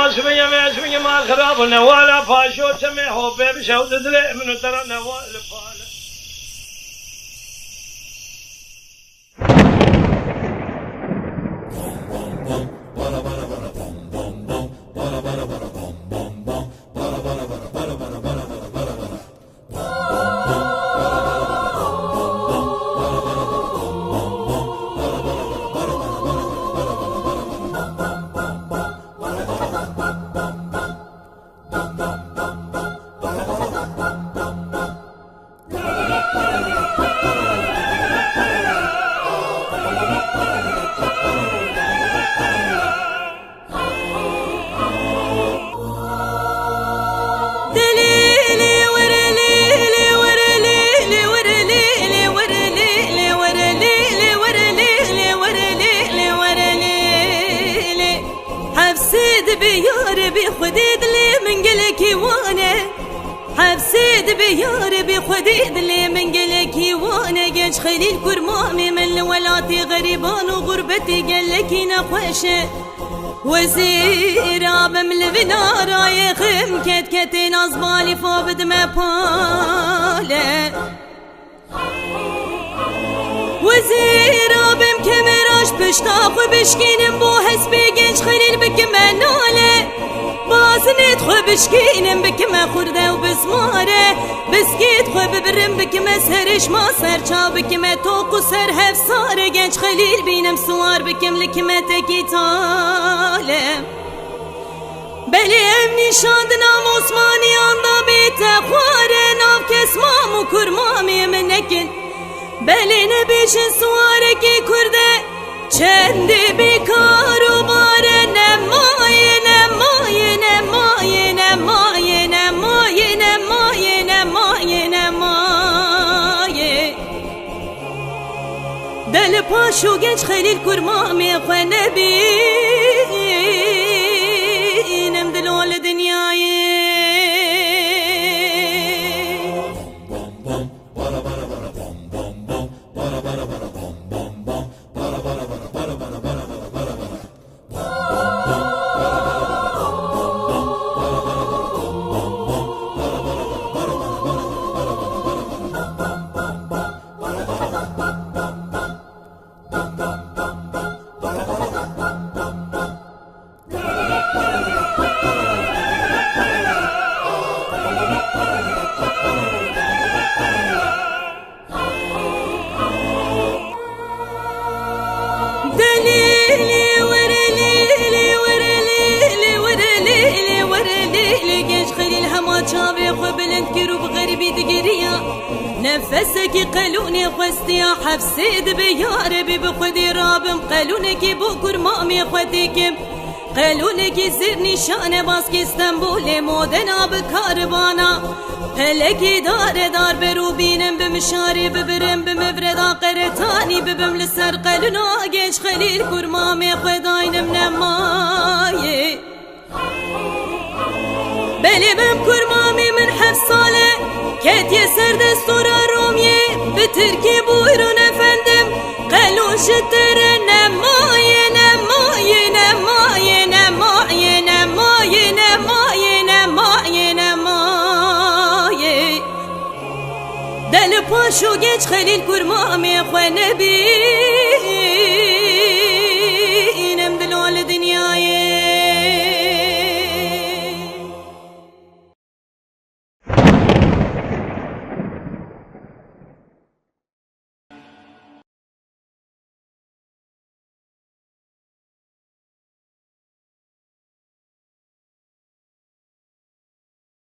اسمي ما خرابنا ولا فاشو سمحوا بشود دلي من ترى نوال فانا بخديد لي من قلك وانا حبسيد بياري بخديد لي من قلك وانا جيش خليل كرمامي من الولاتي غريبان وغربتي قالك نقوشه وزير عبم البنا رايخ مكتكتين أصبالي فابد مباله وزير عبم كمراش بشتاق وبشكين بو حسبي جيش خليل بكمناله بازنت خو بشكينم بكما خورده وبزماره بسكيت خو ببرم بكما سرش ما سرچا بكما توق و سر هفساره گنج خلیل بینم سوار بکم لکما تکی تالم بلی ام نشاند نام عثمانی آندا بیت خواره نام کسمام و کرمامی من نکن بلی نبیشن سواره کی کرده چندی بیکار و باره نمایه نمایه نمایه نمایه نمایه نمایه نمایه نمایه دل پاشو گنج خلیل کرمامی خواه نبینم دلول دنیایه نفسك قالوني خستي حفسيد بياربي بخدي رابم قالونك بكر مامي خديكم قالونك زير نشانه باسكي اسطنبول مودنا بكاربانا هلكي دار برو بينم بمشاري ببرم بمفردا قرتاني ببم لسر قالونا جيش خليل كرمامي خداينم نماي بلي بم كرمامي من حفصاله كت يسر دستور رومي بتركي بويرون افندم قالون شتر نماي نماي نماي نماي نماي نماي نماي نماي دل پاشو گنج خلیل کرمامی خواه نبی